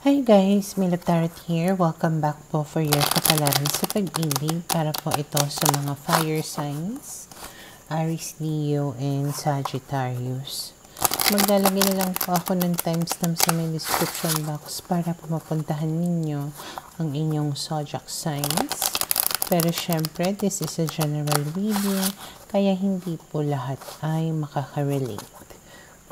Hi guys, Mila Tarot here. Welcome back po for your kapalaran sa pag-ibig para po ito sa mga fire signs, Aries, Leo, and Sagittarius. Maglalagay na lang po ako ng timestamp sa may description box para po mapuntahan ninyo ang inyong zodiac signs. Pero syempre, this is a general reading, kaya hindi po lahat ay makaka-relate.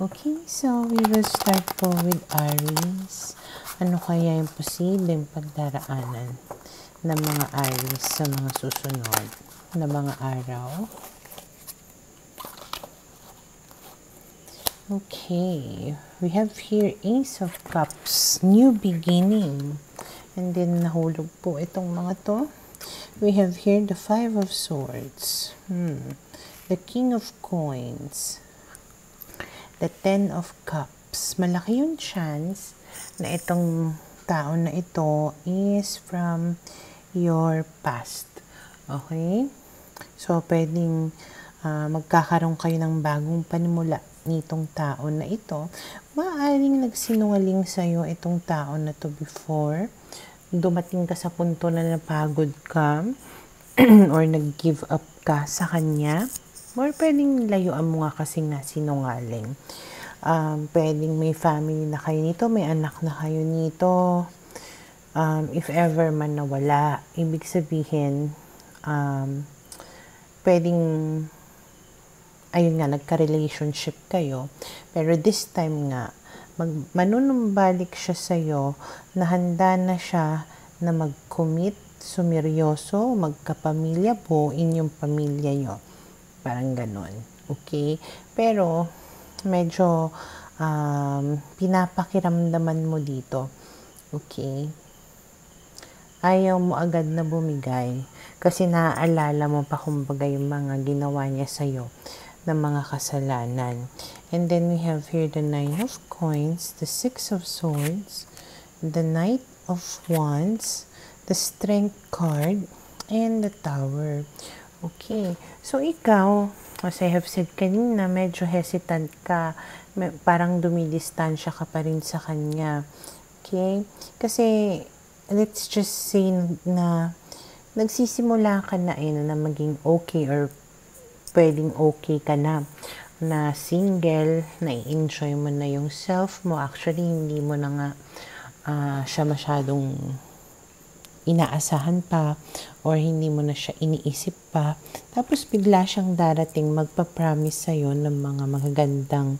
Okay, so we will start po with Aries. Ano kaya yung posibleng pagdaraanan ng mga Aries sa mga susunod na mga araw? Okay, we have here Ace of Cups, new beginning. And then nahulog po itong mga to. We have here the Five of Swords, the King of Coins, the Ten of Cups. Malaki yung chance na itong tao na ito is from your past. Okay? So, pwedeng magkakaroon kayo ng bagong panimula nitong tao na ito. Maaaring nagsinungaling sa'yo itong tao na to before. Dumating ka sa punto na napagod ka or nag-give up ka sa kanya. Or pwedeng layuan mo nga kasi nga sinungaling. Pwedeng may family na kayo nito, may anak na kayo nito. If ever man nawala, ibig sabihin, pwedeng, ayun nga, nagka-relationship kayo. Pero this time nga, manunumbalik siya sa'yo na handa na siya na mag-commit, sumeryoso, magkapamilya, buuin yung pamilya nyo. Parang ganon. Okay? Pero, medyo pinapakiramdaman mo dito. Okay? Ayaw mo agad na bumigay kasi naaalala mo pa kumbaga yung mga ginawa niya sa'yo na mga kasalanan. And then we have here the Nine of Coins, the Six of Swords, the Knight of Wands, the Strength card, and the Tower. Okay. So, ikaw, as I have said kanina, medyo hesitant ka. Parang dumidistansya ka pa rin sa kanya. Okay? Kasi, let's just say na nagsisimula ka na na maging okay or pwedeng okay ka na single, na-enjoy mo na yung self mo. Actually, hindi mo na nga siya masyadong inaasahan pa or hindi mo na siya iniisip pa. Tapos bigla siyang darating magpa-promise sa'yo ng mga magagandang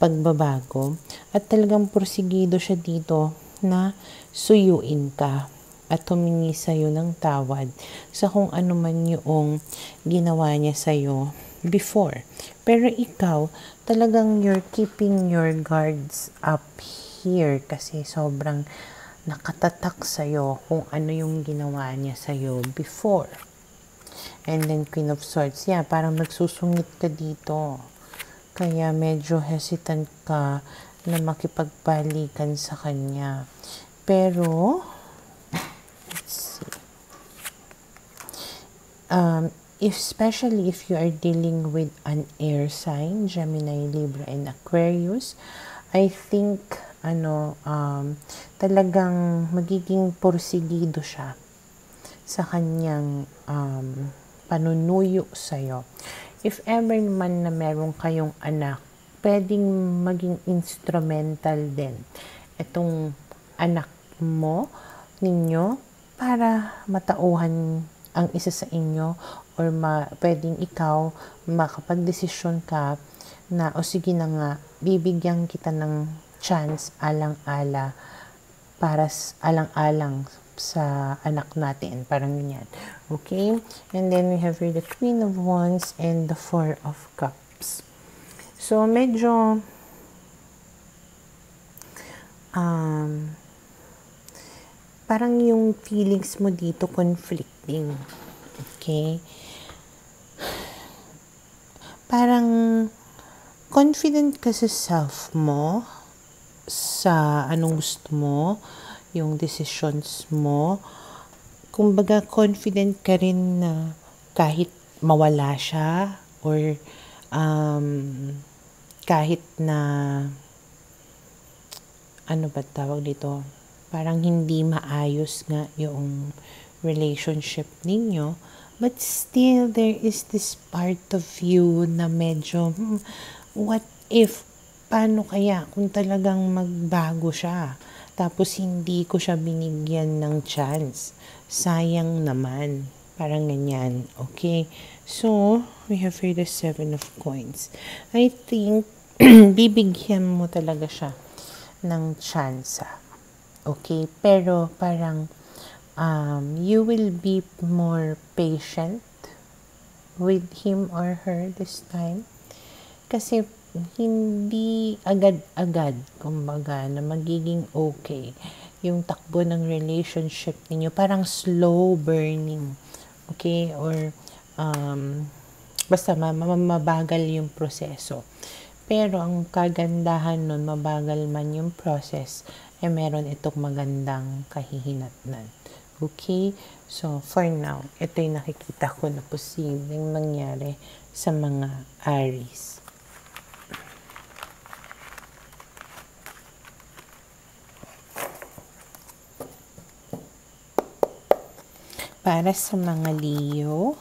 pagbabago at talagang porsigido siya dito na suyuin ka at humingi sa'yo ng tawad sa kung ano man yung ginawa niya sa'yo before. Pero ikaw, talagang you're keeping your guards up here kasi sobrang nakatatak sa'yo kung ano yung ginawa niya sa'yo before. And then Queen of Swords, yeah, parang nagsusungit ka dito. Kaya medyo hesitant ka na makipagbalikan sa kanya. Pero, let's see. Especially if you are dealing with an air sign, Gemini, Libra, and Aquarius, I think talagang magiging porsigido siya sa kanyang panunuyo sa'yo. If ever man na meron kayong anak, pwedeng maging instrumental din itong anak mo, ninyo, para matauhan ang isa sa inyo or pwedeng ikaw makapag-desisyon ka na o sige na nga, bibigyan kita ng chance alang-ala para alang-alang sa anak natin. Parang ganyan. Okay? And then we have here the Queen of Wands and the Four of Cups. So, medyo parang yung feelings mo dito conflicting. Okay? Parang confident ka sa self mo, sa anong gusto mo, yung decisions mo. Kumbaga, confident ka rin na kahit mawala siya or kahit na ano ba tawag dito? parang hindi maayos nga yung relationship ninyo, but still there is this part of you na medyo, what if, paano kaya kung talagang magbago siya? Tapos hindi ko siya binigyan ng chance. Sayang naman. Parang ganyan. Okay? So, we have here the 7 of coins. I think, bibigyan mo talaga siya ng chance. Okay? Pero parang, you will be more patient with him or her this time. Kasi hindi agad-agad, kumbaga, na magiging okay yung takbo ng relationship ninyo. Parang slow burning. Okay? Or, basta mabagal yung proseso. Pero ang kagandahan nun, mabagal man yung process, meron itong magandang kahihinatnan. Okay? So, for now, ito yung nakikita ko na posibleng mangyari sa mga Aries. Para sa mga Leo,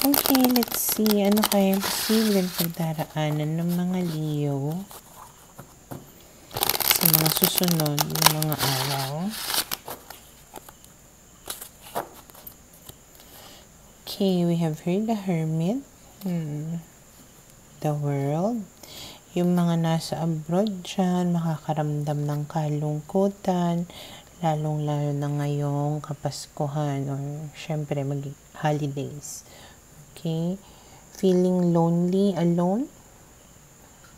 okay, let's see. Ano kaya yung posibleng pagdaraanan ng mga Leo sa mga susunod ng mga araw? Okay, we have here the Hermit, the World. Yung mga nasa abroad dyan, makakaramdam ng kalungkutan, lalong-lalo na ngayong Kapaskuhan or syempre holidays. Okay? Feeling lonely, alone,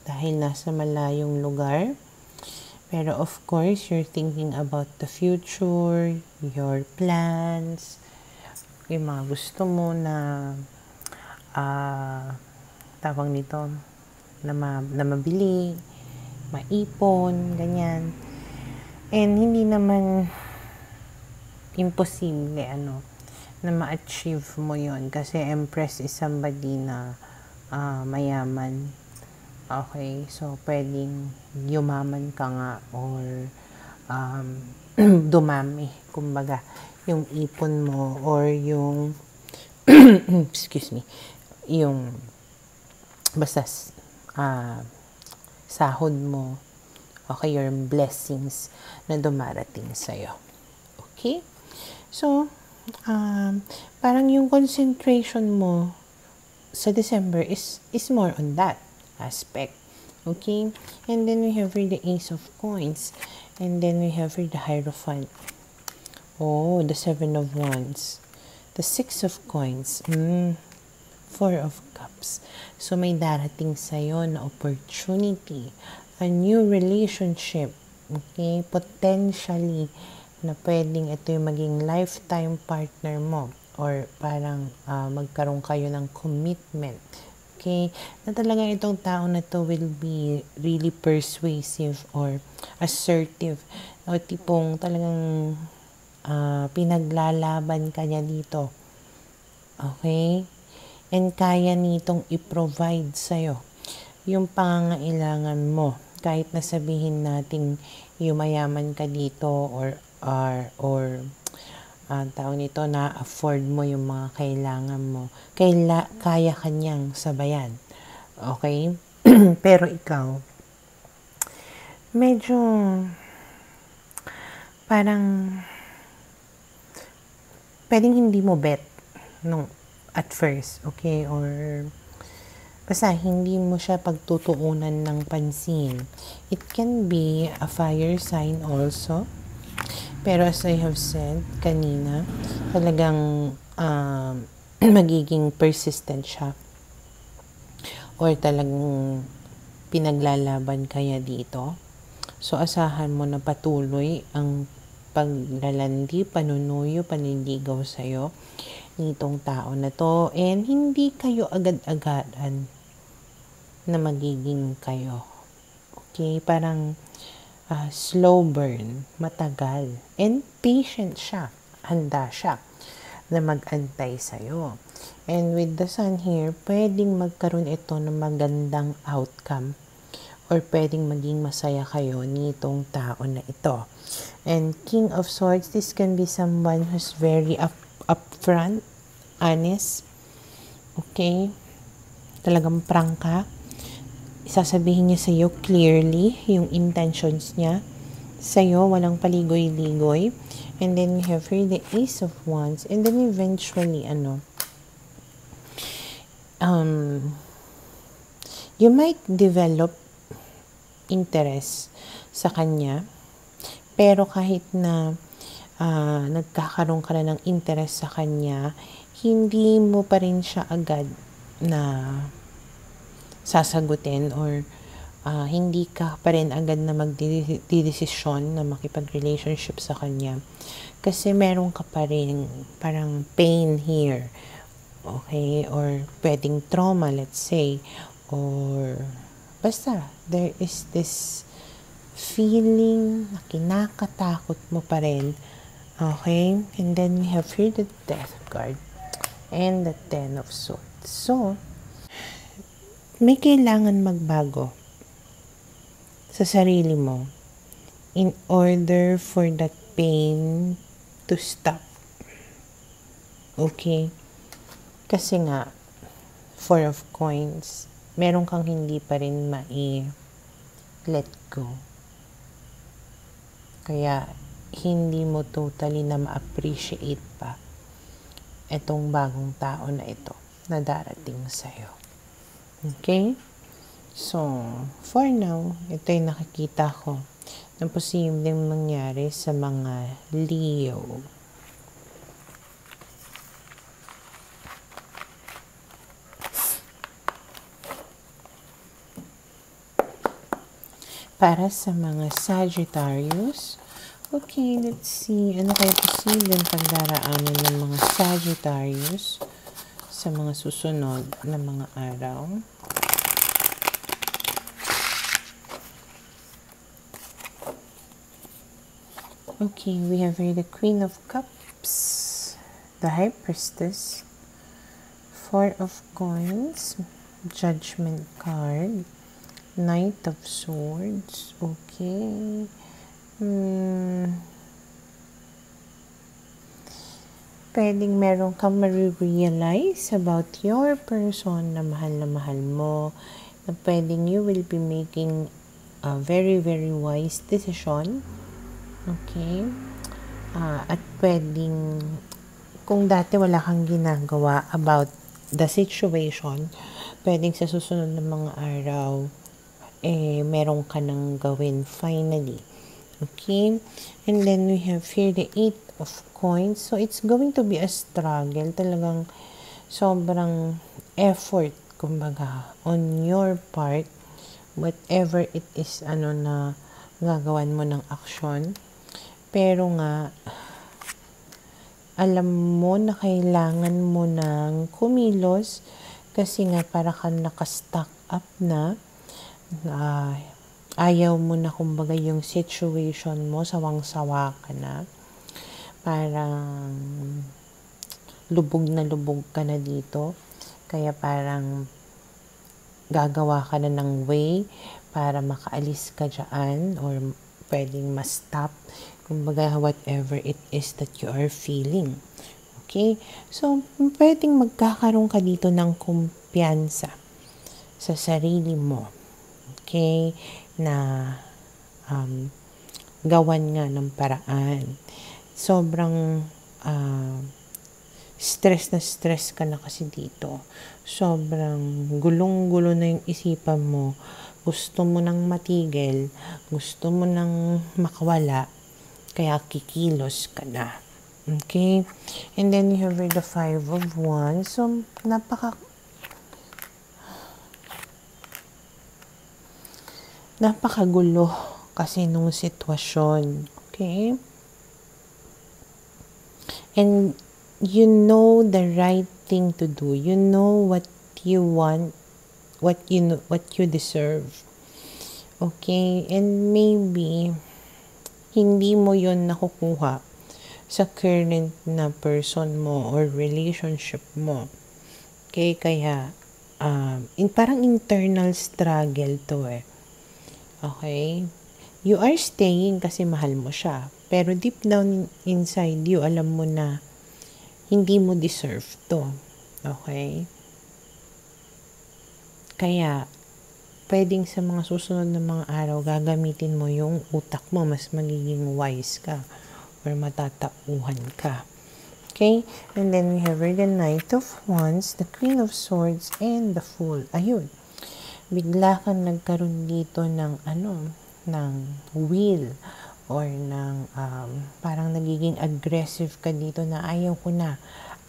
dahil nasa malayong lugar. Pero of course, you're thinking about the future, your plans, yung mga gusto mo na tawag nito, na mabili, maipon, ganyan. And hindi naman imposible na ma-achieve mo yon, kasi Empress is somebody na mayaman. Okay, so pwedeng yumaman ka nga or dumami, kumbaga, yung ipon mo or yung excuse me, yung basta sahod mo, okay, your blessings na dumarating sa'yo. Okay? So, parang yung concentration mo sa December is more on that aspect. Okay? And then we have here the Ace of Coins. And then we have here the Hierophant. Oh, the 7 of Wands. The 6 of Coins. 4 of Cups. So, may darating sa'yo na opportunity. A new relationship. Okay? Potentially, na pwedeng ito yung maging lifetime partner mo. Or parang magkaroon kayo ng commitment. Okay? Na talagang itong tao na to will be really persuasive or assertive. O tipong talagang pinaglalaban ka niya dito. Okay? And kaya nitong i-provide sa'yo yung pangangailangan mo. Kahit na sabihin natin yumayaman ka dito or tawag nito, na afford mo yung mga kailangan mo. Kaya kanyang sabayan. Okay? Pero ikaw, medyo parang pwedeng hindi mo bet at first, okay? Or basta hindi mo siya pagtutuunan ng pansin. It can be a fire sign also. Pero as I have said kanina, talagang magiging persistent siya. Or talagang pinaglalaban kaya dito. So, asahan mo na patuloy ang paglalandi, panunuyo, panindigaw sa'yo nitong tao na to. And hindi kayo agad-agaran na magiging kayo. Okay? Parang slow burn, matagal. And patient siya. Handa siya na mag-antay sa'yo. And with the Sun here, pwedeng magkaroon ito ng magandang outcome. or pwedeng maging masaya kayo nitong tao na ito. And King of Swords, this can be someone who's very upfront, honest, okay? Talagang prangka. Sasabihin niya sa iyo clearly yung intentions niya. Sa'yo, walang paligoy-ligoy. And then we have here the Ace of Wands. And then eventually, you might develop interest sa kanya. Pero kahit na nagkakaroon ka na ng interest sa kanya, hindi mo pa rin siya agad na sasagutin or hindi ka pa rin agad na magdidesisyon na makipag-relationship sa kanya. Kasi meron ka pa rin parang pain here. Okay? Or pwedeng trauma, let's say. Or basta, there is this feeling na kinakatakot mo pa rin. Okay? And then we have here the Death card and the Ten of Swords. So, may kailangan magbago sa sarili mo in order for that pain to stop. Okay? Kasi nga, Four of Coins, meron kang hindi pa rin let go. Kaya, hindi mo totally na ma-appreciate pa itong bagong tao na ito na darating sa'yo. Okay? So, for now, ito yung nakikita ko na posibleng mangyari sa mga Leo. Para sa mga Sagittarius, okay, let's see. Ano kaya posibleng pagdaraanan ng mga Sagittarius sa mga susunod na mga araw? Okay, we have here the Queen of Cups, the High Priestess, Four of Coins, Judgment card, Knight of Swords, okay. Pwedeng meron kang ma-realize about your person na mahal mo, na pwedeng you will be making a very, very wise decision. Okay? At pwedeng, kung dati wala kang ginagawa about the situation, pwedeng sa susunod na mga araw, meron ka nang gawin finally. Okay? And then we have here the Eight of Coins. So, it's going to be a struggle. Talagang sobrang effort, kumbaga, on your part, whatever it is, na gagawan mo ng action. Pero nga, alam mo na kailangan mo ng kumilos kasi nga para kang nakastock up na, ayaw mo na kumbaga yung situation mo, sawang-sawa ka na. Parang lubog ka na dito. Kaya parang gagawa ka na ng way para makaalis ka dyan or pwedeng ma-stop. Kumbaga whatever it is that you are feeling. Okay? So, pwedeng magkakaroon ka dito ng kumpiyansa sa sarili mo. Okay? Na gawan nga ng paraan. Sobrang stress ka na kasi dito. Sobrang gulong-gulo na yung isipan mo. Gusto mo nang matigil. Gusto mo nang makawala. Kaya kikilos ka na. Okay? And then you have the Five of Wands. So, napakagulo kasi nung sitwasyon. Okay? And you know the right thing to do. You know what you want, what you deserve. Okay? And maybe hindi mo yon nakukuha sa current na person mo or relationship mo. Okay? Kaya parang internal struggle to Okay? You are staying kasi mahal mo siya. Pero deep down inside you, alam mo na hindi mo deserve to. Okay? Kaya, pwedeng sa mga susunod na mga araw, gagamitin mo yung utak mo, mas magiging wise ka or matatauhan ka. Okay? And then we have the Knight of Wands, the Queen of Swords, and the Fool. Ayun. Bigla kang nagkaroon dito ng ng will or ng parang nagiging aggressive ka dito na ayaw ko na,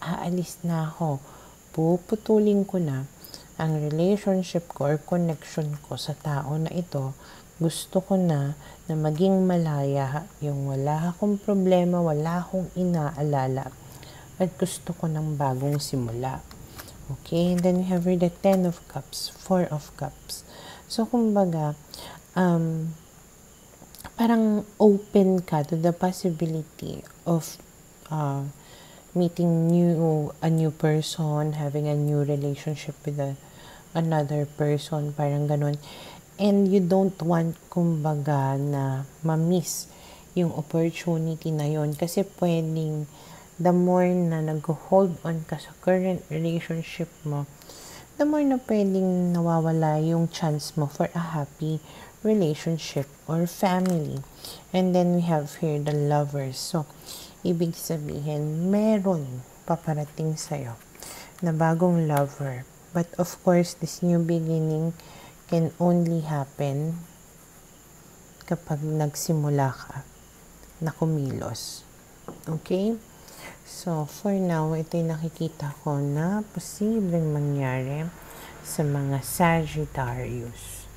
aalis na ako, puputulin ko na ang relationship ko or connection ko sa tao na ito. Gusto ko na maging malaya, yung wala akong problema, wala akong inaalala, at gusto ko ng bagong simula. Okay, and then we have the Ten of Cups, Four of Cups. So, kumbaga, parang open ka to the possibility of meeting a new person, having a new relationship with another person, parang ganun. And you don't want, kumbaga, na ma-miss yung opportunity na yon kasi pwedeng the more na nag-hold on ka sa current relationship mo, the more na pwedeng nawawala yung chance mo for a happy relationship or family. And then we have here the Lovers. So, ibig sabihin, meron paparating sa'yo na bagong lover. But of course, this new beginning can only happen kapag nagsimula ka na kumilos. Okay? So, for now, ito'y nakikita ko na posibleng mangyari sa mga Sagittarius.